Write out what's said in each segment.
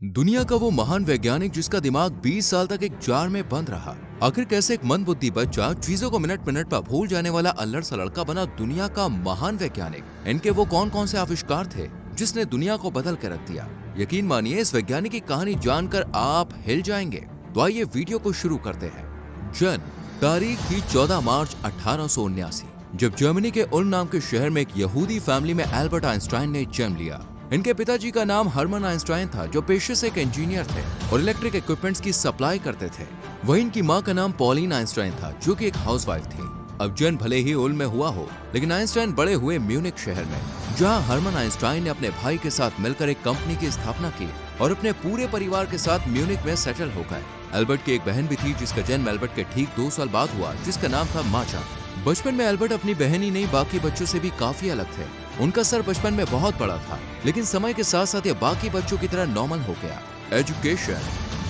दुनिया का वो महान वैज्ञानिक जिसका दिमाग 20 साल तक एक जार में बंद रहा, आखिर कैसे एक मंदबुद्धि बच्चा चीजों को मिनट मिनट पर भूल जाने वाला अल्लड़ सा लड़का बना दुनिया का महान वैज्ञानिक। इनके वो कौन कौन से आविष्कार थे जिसने दुनिया को बदल कर रख दिया। यकीन मानिए इस वैज्ञानिक की कहानी जानकर आप हिल जाएंगे। तो आइए वीडियो को शुरू करते हैं। जन्म तारीख थी 14 मार्च 1879, जब जर्मनी के उल्म नाम के शहर में एक यहूदी फैमिली में एल्बर्ट आइंस्टाइन ने जन्म लिया। इनके पिताजी का नाम हरमन आइंस्टाइन था, जो पेशे से एक इंजीनियर थे और इलेक्ट्रिक इक्विपमेंट्स की सप्लाई करते थे। वहीं इनकी मां का नाम पॉलिन आइंस्टाइन था, जो कि एक हाउसवाइफ थी। अब जन्म भले ही उल्म में हुआ हो, लेकिन आइंस्टाइन बड़े हुए म्यूनिक शहर में, जहां हरमन आइंस्टाइन ने अपने भाई के साथ मिलकर एक कंपनी की स्थापना की और अपने पूरे परिवार के साथ म्यूनिक में सेटल हो गए। एल्बर्ट की एक बहन भी थी, जिसका जन्म एल्बर्ट के ठीक 2 साल बाद हुआ, जिसका नाम था माचा। बचपन में एल्बर्ट अपनी बहन ही नहीं बाकी बच्चों से भी काफी अलग थे। उनका सर बचपन में बहुत बड़ा था, लेकिन समय के साथ साथ ये बाकी बच्चों की तरह नॉर्मल हो गया। एजुकेशन।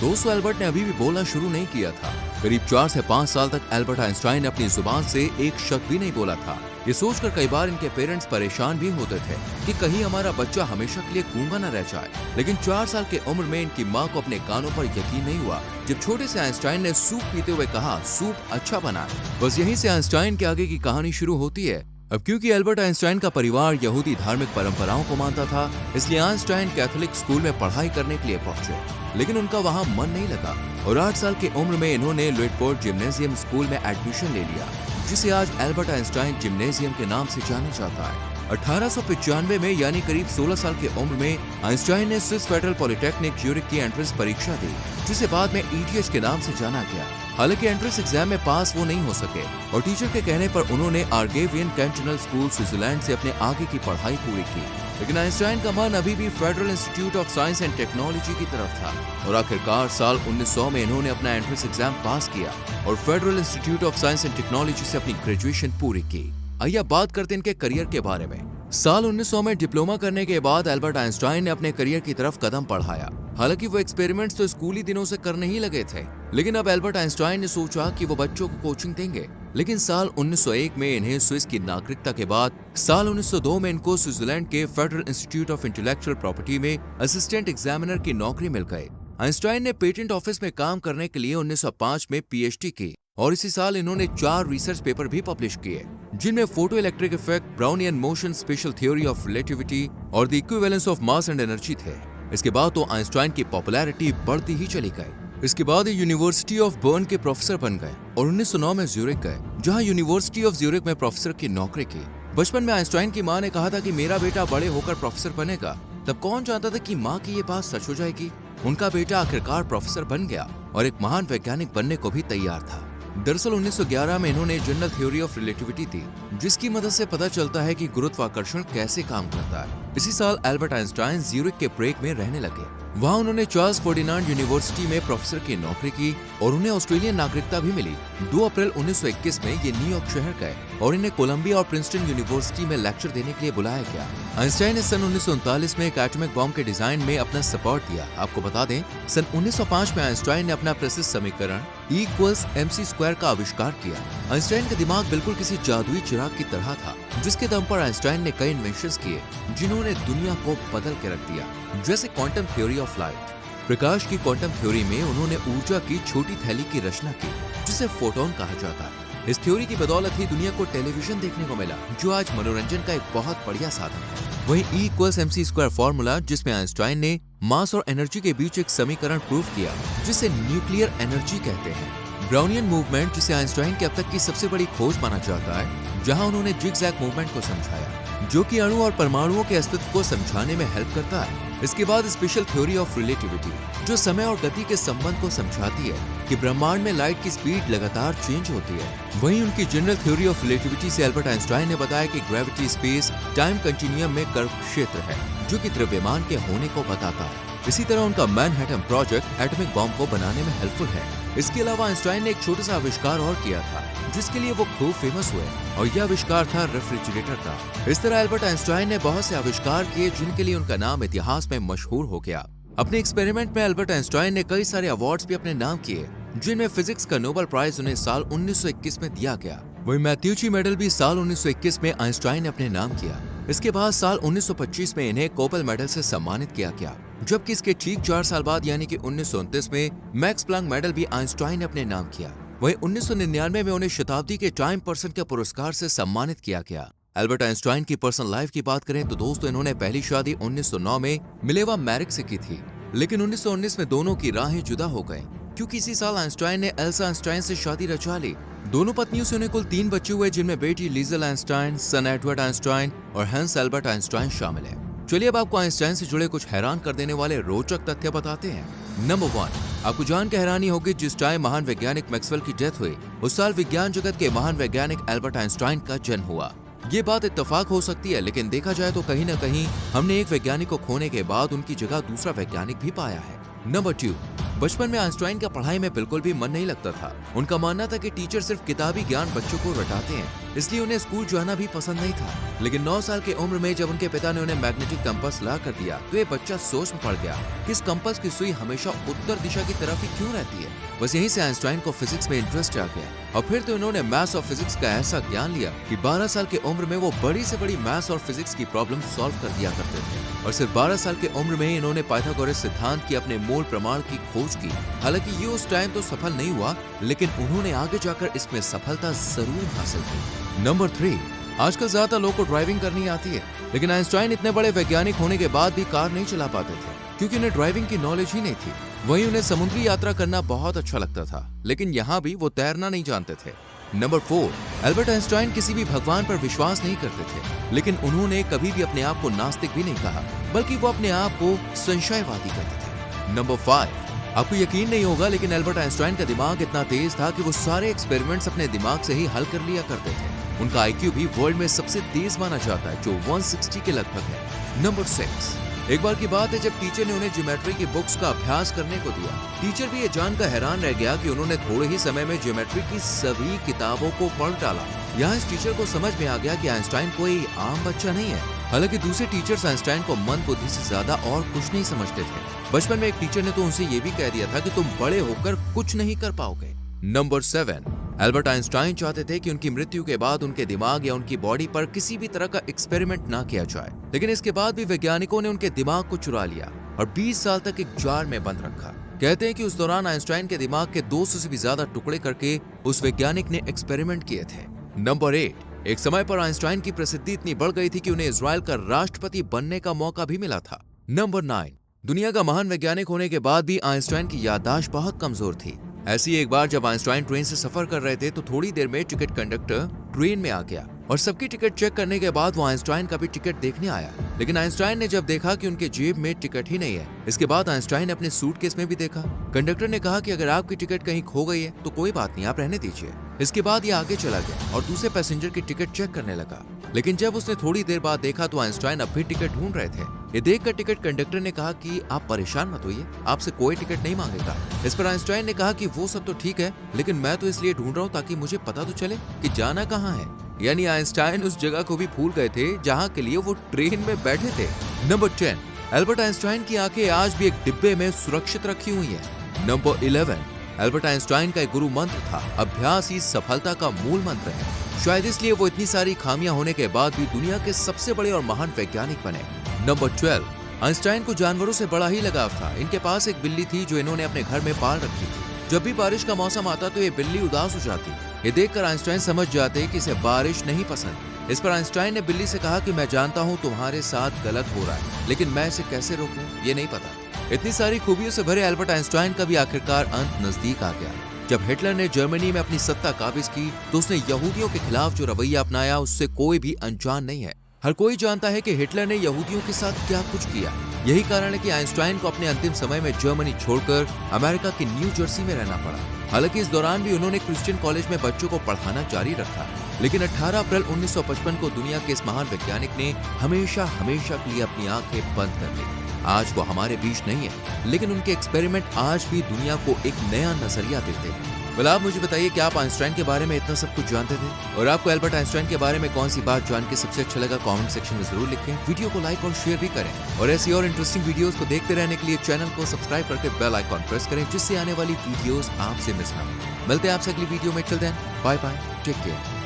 दोस्तों, एल्बर्ट ने अभी भी बोलना शुरू नहीं किया था। करीब 4 से 5 साल तक एल्बर्ट आइंस्टाइन ने अपनी जुबान से एक शब्द भी नहीं बोला था। ये सोचकर कई बार इनके पेरेंट्स परेशान भी होते थे कि कहीं हमारा बच्चा हमेशा के लिए गूंगा न रह जाए। लेकिन 4 साल की उम्र में इनकी माँ को अपने कानों पर यकीन नहीं हुआ, जब छोटे से आइंस्टाइन ने सूप पीते हुए कहा, सूप अच्छा बना। बस यहीं से आइंस्टाइन के आगे की कहानी शुरू होती है। अब क्योंकि एल्बर्ट आइंस्टाइन का परिवार यहूदी धार्मिक परंपराओं को मानता था, इसलिए आइंस्टाइन कैथोलिक स्कूल में पढ़ाई करने के लिए पहुंचे। लेकिन उनका वहां मन नहीं लगा और 8 साल की उम्र में इन्होंने लुइटपोर्ट जिम्नेजियम स्कूल में एडमिशन ले लिया, जिसे आज एल्बर्ट आइंस्टाइन जिम्नेजियम के नाम से जाना जाता है। 1895 में, यानी करीब 16 साल की उम्र में, आइंस्टाइन ने स्विस फेडरल पॉलिटेक्निक ज्यूरिख की एंट्रेंस परीक्षा दी, जिसे बाद में ETH के नाम से जाना गया। हालांकि एंट्रेंस एग्जाम में पास वो नहीं हो सके और टीचर के कहने पर उन्होंने आर्गेवियन कैंटोनल स्कूल स्विट्जरलैंड से अपने आगे की पढ़ाई पूरी की। लेकिन आइंस्टाइन का मन अभी भी federal institute of science and technology की तरफ था और आखिरकार साल 1900 में इन्होंने अपना एंट्रेंस एग्जाम पास किया और federal institute of science and technology से अपनी ग्रेजुएशन पूरी की। आइए बात करते हैं इनके करियर के बारे में। साल 1900 में डिप्लोमा करने के बाद एल्बर्ट आइंस्टाइन ने अपने करियर की तरफ कदम बढ़ाया। हालांकि वो एक्सपेरिमेंट्स तो स्कूली दिनों से करने ही लगे थे, लेकिन अब एल्बर्ट आइंस्टाइन ने सोचा कि वो बच्चों को कोचिंग देंगे। लेकिन साल 1901 में इन्हें स्विस की नागरिकता के बाद साल 1902 में इनको स्विट्जरलैंड के federal institute of intellectual property में असिस्टेंट एग्जामिनर की नौकरी मिल गई। आइंस्टाइन ने पेटेंट ऑफिस में काम करने के लिए 1905 में PhD की और इसी साल इन्होंने 4 रिसर्च पेपर भी पब्लिश किए, जिनमें photo electric effect, Brownian motion, special theory of relativity और the equivalence of mass and energy थे। इसके बाद तो आइंस्टाइन की पॉपुलैरिटी बढ़ती ही चली गई। इसके बाद यूनिवर्सिटी ऑफ बर्न के प्रोफेसर बन गए और 1909 में ज्यूरिख गए, जहां यूनिवर्सिटी ऑफ ज्यूरिख में प्रोफेसर की नौकरी की। बचपन में आइंस्टाइन की मां ने कहा था कि मेरा बेटा बड़े होकर प्रोफेसर बनेगा। तब कौन जानता था कि मां की ये बात सच हो जाएगी। उनका बेटा आखिरकार प्रोफेसर बन गया और एक महान वैज्ञानिक बनने को भी तैयार था। दरअसल 1911 में इन्होंने जनरल थ्योरी ऑफ रिलेटिविटी दी, जिसकी मदद से पता चलता है कि गुरुत्वाकर्षण कैसे काम करता है। इसी साल एल्बर्ट आइंस्टाइन ज्यूरिख के ब्रेक में रहने लगे। वहां उन्होंने चार्ल्स फर्डिनांड यूनिवर्सिटी में प्रोफेसर की नौकरी की और उन्हें ऑस्ट्रेलियन नागरिकता भी मिली। 2 अप्रैल 1921 में ये न्यूयॉर्क शहर गए और इन्हें कोलंबिया और प्रिंसटन यूनिवर्सिटी में लेक्चर देने के लिए बुलाया गया। आइंस्टाइन ने सन 1939 में एक एटॉमिक बॉम्ब के डिजाइन में अपना सपोर्ट दिया। आपको बता दें, सन 1905 में आइंस्टाइन ने अपना प्रसिद्ध समीकरण E=mc² का आविष्कार किया। आइंस्टाइन का दिमाग बिल्कुल किसी जादुई चिराग की तरह था, जिसके दम पर आइंस्टाइन ने कई इन्वेंशंस किए जिन्होंने दुनिया को बदल के रख दिया, जैसे क्वांटम थ्योरी ऑफ लाइट। प्रकाश की क्वांटम थ्योरी में उन्होंने ऊर्जा की छोटी थैली की रचना की, जिसे फोटोन कहा जाता है। इस थ्योरी की बदौलत ही दुनिया को टेलीविजन देखने को मिला, जो आज मनोरंजन का एक बहुत बढ़िया साधन है। वहीं E=mc² फॉर्मूला, जिसमें आइंस्टाइन ने मास और एनर्जी के बीच एक समीकरण प्रूव किया, जिसे न्यूक्लियर एनर्जी कहते हैं। ब्राउनियन मूवमेंट, जिसे आइंस्टाइन की अब तक की सबसे बड़ी खोज माना जाता है, जहां उन्होंने जिगजैग मूवमेंट को समझाया, जो कि अणु और परमाणुओं के अस्तित्व को समझाने में हेल्प करता है। इसके बाद स्पेशल थ्योरी ऑफ रिलेटिविटी, जो समय और गति के संबंध को समझाती है कि ब्रह्मांड में लाइट की स्पीड लगातार चेंज होती है। वहीं उनकी जनरल थ्योरी ऑफ रिलेटिविटी से एल्बर्ट आइंस्टाइन ने बताया कि ग्रेविटी स्पेस टाइम कंटिन्यूअम में कर्व क्षेत्र है, जो कि द्रव्यमान के होने को बताता है। इसी तरह उनका मैनहट्टन प्रोजेक्ट एटॉमिक बॉम्ब को बनाने में हेल्पफुल है। इसके अलावा आइंस्टाइन ने एक छोटा सा आविष्कार और किया था, जिसके लिए वो खूब फेमस हुए, और यह आविष्कार था रेफ्रिजरेटर का। इस तरह एल्बर्ट आइंस्टाइन ने बहुत से आविष्कार किए, जिनके लिए उनका नाम इतिहास में मशहूर हो गया। अपने एक्सपेरिमेंट में एल्बर्ट आइंस्टाइन ने कई सारे अवार्ड्स भी अपने नाम किए, जिनमें फिजिक्स का नोबेल प्राइज उन्हें साल 1921 में दिया गया। वही मैथ्यूची मेडल भी साल 1921 में आइंस्टाइन ने अपने नाम किया। इसके बाद साल 1925 में इन्हें कोपेल मेडल से सम्मानित किया गया, जबकि इसके ठीक 4 साल बाद यानी कि 1929 में मैक्स प्लैंक मेडल भी आइंस्टाइन ने अपने नाम किया। वहीं 1999 में उन्हें शताब्दी के टाइम पर्सन के पुरस्कार से सम्मानित किया गया। एल्बर्ट आइंस्टाइन की पर्सनल लाइफ की बात करें तो दोस्तों इन्होंने पहली शादी 1909 में मिलेवा मैरिक से की थी, लेकिन 1919 में दोनों की राहें जुदा हो गईं, क्योंकि इसी साल आइंस्टाइन ने एल्सा आइंस्टाइन से शादी रचा ली। दोनों पत्नियों से उन्हें कुल 3 बच्चे हुए, जिनमें बेटी लीजल आइंस्टाइन, सन एडवर्ड आइंस्टाइन और हैंस एल्बर्ट आइंस्टाइन शामिल है। चलिए अब आपको आइंस्टाइन से जुड़े कुछ हैरान कर देने वाले रोचक तथ्य बताते हैं। नंबर 1, आपको जान के हैरानी होगी जिस टाइम महान वैज्ञानिक मैक्सवेल की डेथ हुई उस साल विज्ञान जगत के महान वैज्ञानिक एल्बर्ट आइंस्टाइन का जन्म हुआ। ये बात इत्तेफाक हो सकती है, लेकिन देखा जाए तो कहीं न कहीं हमने एक वैज्ञानिक को खोने के बाद उनकी जगह दूसरा वैज्ञानिक भी पाया है। नंबर 2, बचपन में आइंस्टाइन का पढ़ाई में बिल्कुल भी मन नहीं लगता था। उनका मानना था कि टीचर सिर्फ किताबी ज्ञान बच्चों को रटाते हैं, इसलिए उन्हें स्कूल जाना भी पसंद नहीं था। लेकिन 9 साल की उम्र में जब उनके पिता ने उन्हें मैग्नेटिक कंपास ला कर दिया तो ये बच्चा सोच में पड़ गया कि इस कंपास की सुई हमेशा उत्तर दिशा की तरफ ही क्यों रहती है। बस यहीं से आइंस्टाइन को फिजिक्स में इंटरेस्ट आ गया और फिर तो इन्होंने मैथ्स और फिजिक्स का ऐसा ज्ञान लिया कि 12 साल की उम्र में वो बड़ी से बड़ी मैथ्स और फिजिक्स की प्रॉब्लम सॉल्व कर दिया करते थे। और सिर्फ 12 साल की उम्र में ही इन्होंने पाइथागोरस सिद्धांत की अपने मूल प्रमाण की खोज की। हालांकि ये उस टाइम तो सफल नहीं हुआ, लेकिन उन्होंने आगे जाकर इसमें सफलता जरूर हासिल की। नंबर 3, आजकल ज्यादा लोगों को ड्राइविंग करनी आती है, लेकिन आइंस्टाइन इतने बड़े वैज्ञानिक होने के बाद भी कार नहीं चला पाते थे, क्योंकि उन्हें ड्राइविंग की नॉलेज ही नहीं थी। वहीं उन्हें समुद्री यात्रा करना बहुत अच्छा लगता था, लेकिन यहाँ भी वो तैरना नहीं जानते थे। नंबर 4, एल्बर्ट आइंस्टाइन किसी भी भगवान पर विश्वास नहीं करते थे, लेकिन उन्होंने कभी भी अपने आप को नास्तिक भी नहीं कहा, बल्कि वो अपने आप को संशयवादी कहते थे। नंबर 5, आपको यकीन नहीं होगा, लेकिन एल्बर्ट आइंस्टाइन का दिमाग इतना तेज था कि वो सारे एक्सपेरिमेंट्स अपने दिमाग से ही हल कर लिया करते थे। उनका आईक्यू भी वर्ल्ड में सबसे तेज माना जाता है, जो 160 के लगभग है। नंबर 6, एक बार की बात है जब टीचर ने उन्हें ज्योमेट्री की बुक्स का अभ्यास करने को दिया। टीचर भी ये जानकर हैरान रह गया कि उन्होंने थोड़े ही समय में ज्योमेट्री की सभी किताबों को पढ़ डाला। यहाँ इस टीचर को समझ में आ गया कि आइंस्टाइन कोई आम बच्चा नहीं है। हालांकि दूसरे टीचर्स आइंस्टाइन को मंद बुद्धि से ज्यादा और कुछ नहीं समझते थे। बचपन में एक टीचर ने तो उनसे ये भी कह दिया था कि तुम बड़े होकर कुछ नहीं कर पाओगे। नंबर 7, एल्बर्ट आइंस्टाइन चाहते थे कि उनकी मृत्यु के बाद उनके दिमाग या उनकी बॉडी पर किसी भी तरह का एक्सपेरिमेंट ना किया जाए, लेकिन इसके बाद भी वैज्ञानिकों ने उनके दिमाग को चुरा लिया और 20 साल तक एक जार में बंद रखा। कहते हैं कि उस दौरान आइंस्टाइन के दिमाग के 200 से भी ज्यादा टुकड़े करके उस वैज्ञानिक ने एक्सपेरिमेंट किए थे। नंबर 8, एक समय पर आइंस्टाइन की प्रसिद्धि इतनी बढ़ गई थी कि उन्हें इजराइल का राष्ट्रपति बनने का मौका भी मिला था। नंबर 9, दुनिया का महान वैज्ञानिक होने के बाद भी आइंस्टाइन की याददाश्त बहुत कमजोर थी। ऐसी एक बार जब आइंस्टाइन ट्रेन से सफर कर रहे थे तो थोड़ी देर में टिकट कंडक्टर ट्रेन में आ गया और सबकी टिकट चेक करने के बाद वो आइंस्टाइन का भी टिकट देखने आया। लेकिन आइंस्टाइन ने जब देखा कि उनके जेब में टिकट ही नहीं है, इसके बाद आइंस्टाइन ने अपने सूटकेस में भी देखा। कंडक्टर ने कहा कि अगर आपकी टिकट कहीं खो गई है तो कोई बात नहीं, आप रहने दीजिए। इसके बाद ये आगे चला गया और दूसरे पैसेंजर की टिकट चेक करने लगा। लेकिन जब उसने थोड़ी देर बाद देखा तो आइंस्टाइन अब भी टिकट ढूंढ रहे थे। ये देखकर टिकट कंडक्टर ने कहा कि आप परेशान मत होइए, आपसे कोई टिकट नहीं मांगेगा। इस पर आइंस्टाइन ने कहा कि वो सब तो ठीक है, लेकिन मैं तो इसलिए ढूंढ रहा हूँ ताकि मुझे पता तो चले कि जाना कहाँ है। यानी आइंस्टाइन उस जगह को भी भूल गए थे जहाँ के लिए वो ट्रेन में बैठे थे। नंबर 10, एल्बर्ट आइंस्टाइन की आंखें आज भी एक डिब्बे में सुरक्षित रखी हुई है। नंबर 11, एल्बर्ट आइंस्टाइन का एक गुरु मंत्र था, अभ्यास ही सफलता का मूल मंत्र है। शायद इसलिए वो इतनी सारी खामियां होने के बाद भी दुनिया के सबसे बड़े और महान वैज्ञानिक बने। नंबर 12, आइंस्टाइन को जानवरों से बड़ा ही लगाव था। इनके पास एक बिल्ली थी जो इन्होंने अपने घर में पाल रखी थी। जब भी बारिश का मौसम आता तो ये बिल्ली उदास हो जाती। ये देखकर आइंस्टाइन समझ जाते कि इसे बारिश नहीं पसंद। इस पर आइंस्टाइन ने बिल्ली से कहा कि मैं जानता हूँ तुम्हारे साथ गलत हो रहा है, लेकिन मैं इसे कैसे रोकूं ये नहीं पता। इतनी सारी खूबियों से भरे एल्बर्ट आइंस्टाइन का भी आखिरकार अंत नजदीक आ गया। जब हिटलर ने जर्मनी में अपनी सत्ता काबिज की तो उसने यहूदियों के खिलाफ जो रवैया अपनाया उससे कोई भी अनजान नहीं है। हर कोई जानता है कि हिटलर ने यहूदियों के साथ क्या कुछ किया। यही कारण है कि आइंस्टाइन को अपने अंतिम समय में जर्मनी छोड़कर अमेरिका के न्यू जर्सी में रहना पड़ा। हालांकि इस दौरान भी उन्होंने क्रिश्चियन कॉलेज में बच्चों को पढ़ाना जारी रखा। लेकिन 18 अप्रैल 1955 को दुनिया के इस महान वैज्ञानिक ने हमेशा हमेशा के लिए अपनी आंखें बंद कर ली। आज वो हमारे बीच नहीं है, लेकिन उनके एक्सपेरिमेंट आज भी दुनिया को एक नया नजरिया देते हैं। आप मुझे बताइए कि आप आइंस्टाइन के बारे में इतना सब कुछ जानते थे, और आपको एल्बर्ट आइंस्टाइन के बारे में कौन सी बात जान के सबसे अच्छा लगा? कमेंट सेक्शन में जरूर लिखें। वीडियो को लाइक और शेयर भी करें, और ऐसी और इंटरेस्टिंग वीडियोस को देखते रहने के लिए चैनल को सब्सक्राइब करके बेल आइकॉन प्रेस करें, जिससे आने वाली वीडियोस आपसे मिस ना हो। मिलते हैं आपसे अगली वीडियो में। Till then bye bye, take care.